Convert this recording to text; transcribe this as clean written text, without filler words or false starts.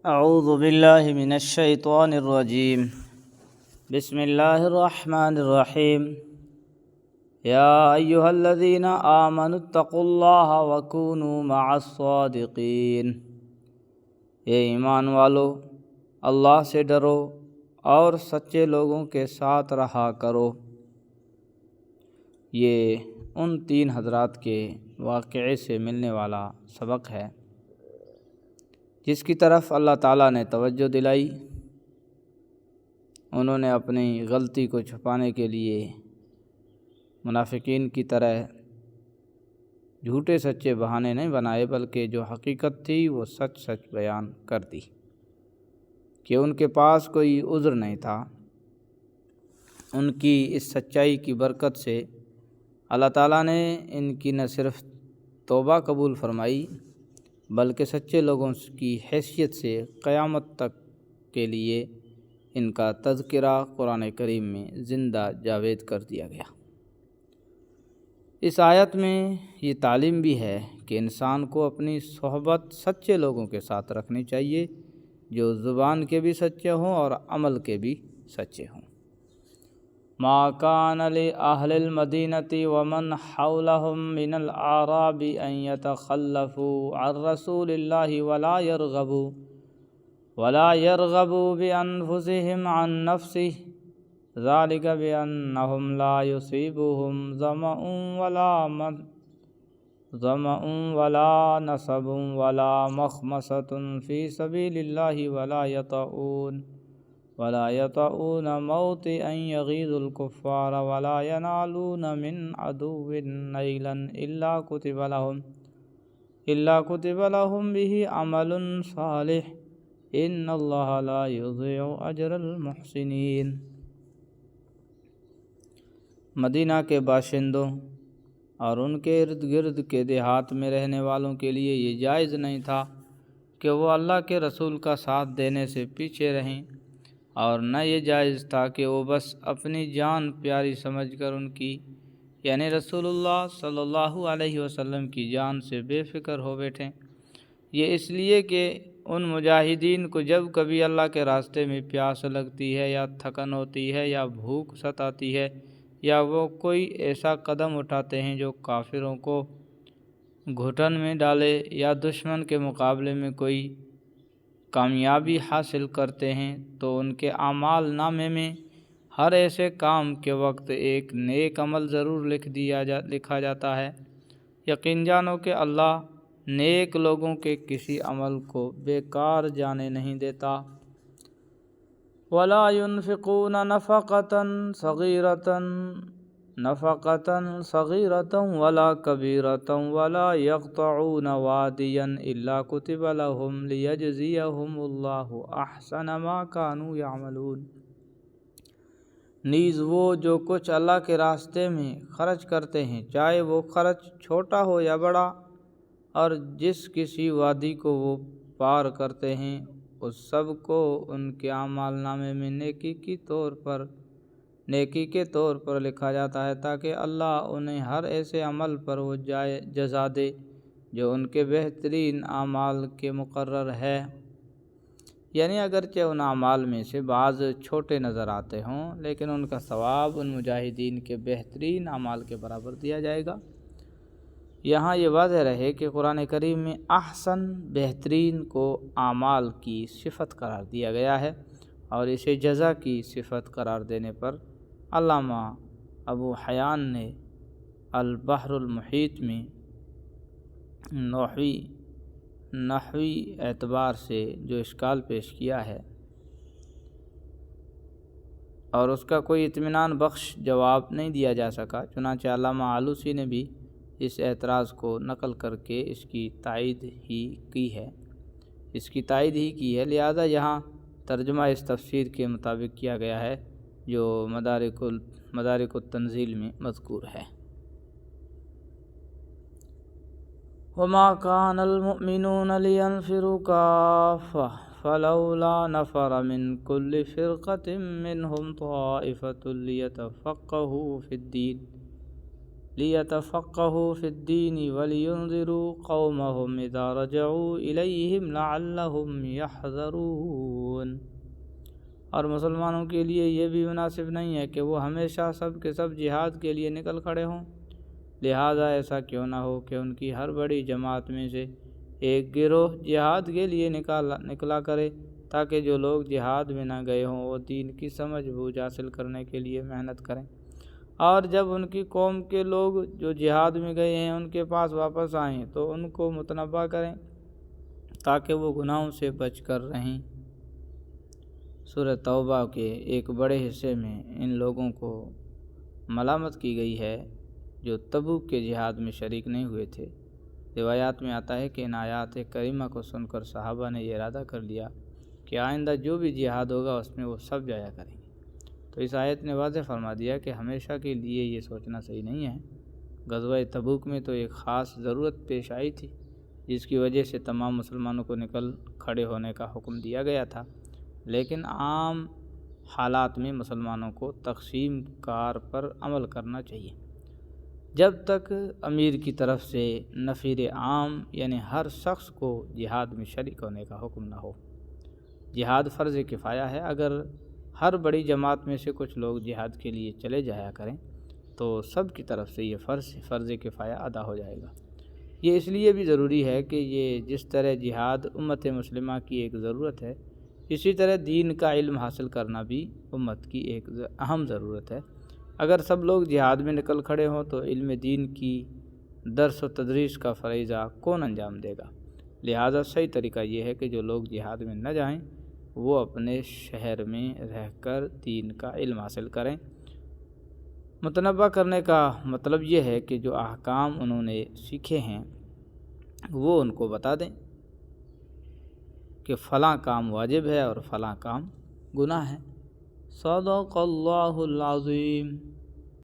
اعوذ باللہ من الشیطان الرجیم بسم اللہ الرحمن الرحیم یا ایہا الذین آمنوا اتقوا اللہ وکونوا مع الصادقین، اے ایمان والو اللہ سے ڈرو اور سچے لوگوں کے ساتھ رہا کرو۔ یہ ان تین حضرات کے واقعے سے ملنے والا سبق ہے جس کی طرف اللہ تعالیٰ نے توجہ دلائی۔ انہوں نے اپنی غلطی کو چھپانے کے لیے منافقین کی طرح جھوٹے سچے بہانے نہیں بنائے، بلکہ جو حقیقت تھی وہ سچ سچ بیان کر دی کہ ان کے پاس کوئی عذر نہیں تھا۔ ان کی اس سچائی کی برکت سے اللہ تعالیٰ نے ان کی نہ صرف توبہ قبول فرمائی بلکہ سچے لوگوں کی حیثیت سے قیامت تک کے لیے ان کا تذکرہ قرآن کریم میں زندہ جاوید کر دیا گیا۔ اس آیت میں یہ تعلیم بھی ہے کہ انسان کو اپنی صحبت سچے لوگوں کے ساتھ رکھنی چاہیے جو زبان کے بھی سچے ہوں اور عمل کے بھی سچے ہوں۔ ما كان لأهل المدينة ومن حولهم من الأعراب أن يتخلفوا عن رسول الله ولا يرغبوا بأنفسهم عن نفسه ذلك بأنهم لا يصيبهم ظمأ ولا نصب ولا مخمصة في سبيل الله ولا يطؤون موطئا يغيظ الكفار ولا ينالون من عدو نيلا إلا كتب لهم به عمل صالح إن الله لا يضيع أجر المحسنين۔ مدینہ کے باشندوں اور ان کے ارد گرد کے دیہات میں رہنے والوں کے لیے یہ جائز نہیں تھا کہ وہ اللہ کے رسول کا ساتھ دینے سے پیچھے رہیں، اور نہ یہ جائز تھا کہ وہ بس اپنی جان پیاری سمجھ کر ان کی یعنی رسول اللہ صلی اللہ علیہ وسلم کی جان سے بے فکر ہو بیٹھیں۔ یہ اس لیے کہ ان مجاہدین کو جب کبھی اللہ کے راستے میں پیاس لگتی ہے یا تھکن ہوتی ہے یا بھوک ستاتی ہے یا وہ کوئی ایسا قدم اٹھاتے ہیں جو کافروں کو گھٹن میں ڈالے یا دشمن کے مقابلے میں کوئی کامیابی حاصل کرتے ہیں، تو ان کے اعمال نامے میں ہر ایسے کام کے وقت ایک نیک عمل ضرور لکھا جاتا ہے۔ یقین جانو کہ اللہ نیک لوگوں کے کسی عمل کو بیکار جانے نہیں دیتا۔ وَلَا يُنْفِقُونَ نَفَقَةً صَغِيرَةً وَلَا كَبِيرَةً وَلَا يَقْطَعُونَ وَادِيًا إِلَّا كُتِبَ لَهُمْ لِيَجْزِيَهُمُ اللَّهُ أَحْسَنَ مَا كَانُوا يَعْمَلُونَ۔ نیز وہ جو کچھ اللہ کے راستے میں خرچ کرتے ہیں، چاہے وہ خرچ چھوٹا ہو یا بڑا، اور جس کسی وادی کو وہ پار کرتے ہیں اس سب کو ان کے اعمال نامے میں نیکی کے طور پر لکھا جاتا ہے، تاکہ اللہ انہیں ہر ایسے عمل پر وہ جزا دے جو ان کے بہترین اعمال کے مقرر ہے۔ یعنی اگرچہ ان اعمال میں سے بعض چھوٹے نظر آتے ہوں لیکن ان کا ثواب ان مجاہدین کے بہترین اعمال کے برابر دیا جائے گا۔ یہاں یہ واضح رہے کہ قرآن کریم میں احسن بہترین کو اعمال کی صفت قرار دیا گیا ہے، اور اسے جزا کی صفت قرار دینے پر علامہ ابو حیان نے البحر المحیط میں نحوی اعتبار سے جو اشکال پیش کیا ہے اور اس کا کوئی اطمینان بخش جواب نہیں دیا جا سکا، چنانچہ علامہ آلوسی نے بھی اس اعتراض کو نقل کر کے اس کی تائید ہی کی ہے، لہذا یہاں ترجمہ اس تفسیر کے مطابق کیا گیا ہے جو مدارک التنزیل میں مذکور ہے۔ وَمَا كَانَ الْمُؤْمِنُونَ لِيَنْفِرُوا كَافَّةً فَلَوْلَا نَفَرَ مِنْ كُلِّ فِرْقَةٍ مِّنْهُمْ طَائِفَةٌ لِيَتَفَقَّهُوا فِي الدِّينِ لیتفقہوا فی الدین ولینذروا قومہم اذا رجعوا الیہم لعلہم یحذرون۔ اور مسلمانوں کے لیے یہ بھی مناسب نہیں ہے کہ وہ ہمیشہ سب کے سب جہاد کے لیے نکل کھڑے ہوں، لہذا ایسا کیوں نہ ہو کہ ان کی ہر بڑی جماعت میں سے ایک گروہ جہاد کے لیے نکلا کرے، تاکہ جو لوگ جہاد میں نہ گئے ہوں وہ دین کی سمجھ بوجھ حاصل کرنے کے لیے محنت کریں، اور جب ان کی قوم کے لوگ جو جہاد میں گئے ہیں ان کے پاس واپس آئیں تو ان کو متنبہ کریں تاکہ وہ گناہوں سے بچ کر رہیں۔ سورہ توبہ کے ایک بڑے حصے میں ان لوگوں کو ملامت کی گئی ہے جو تبوک کے جہاد میں شریک نہیں ہوئے تھے۔ روایات میں آتا ہے کہ ان آیات کریمہ کو سن کر صحابہ نے یہ ارادہ کر لیا کہ آئندہ جو بھی جہاد ہوگا اس میں وہ سب جایا کریں گے۔ تو اس آیت نے واضح فرما دیا کہ ہمیشہ کے لیے یہ سوچنا صحیح نہیں ہے۔ غزوہ تبوک میں تو ایک خاص ضرورت پیش آئی تھی جس کی وجہ سے تمام مسلمانوں کو نکل کھڑے ہونے کا حکم دیا گیا تھا، لیکن عام حالات میں مسلمانوں کو تقسیم کار پر عمل کرنا چاہیے جب تک امیر کی طرف سے نفیر عام یعنی ہر شخص کو جہاد میں شریک ہونے کا حکم نہ ہو۔ جہاد فرض کفایہ ہے، اگر ہر بڑی جماعت میں سے کچھ لوگ جہاد کے لیے چلے جایا کریں تو سب کی طرف سے یہ فرض کفایہ ادا ہو جائے گا۔ یہ اس لیے بھی ضروری ہے کہ یہ جس طرح جہاد امت مسلمہ کی ایک ضرورت ہے، اسی طرح دین کا علم حاصل کرنا بھی امت کی ایک اہم ضرورت ہے۔ اگر سب لوگ جہاد میں نکل کھڑے ہوں تو علم دین کی درس و تدریس کا فریضہ کون انجام دے گا؟ لہذا صحیح طریقہ یہ ہے کہ جو لوگ جہاد میں نہ جائیں وہ اپنے شہر میں رہ کر دین کا علم حاصل کریں۔ متنبہ کرنے کا مطلب یہ ہے کہ جو احکام انہوں نے سیکھے ہیں وہ ان کو بتا دیں کہ فلاں کام واجب ہے اور فلاں کام گناہ ہے۔ صدق اللہ العظیم۔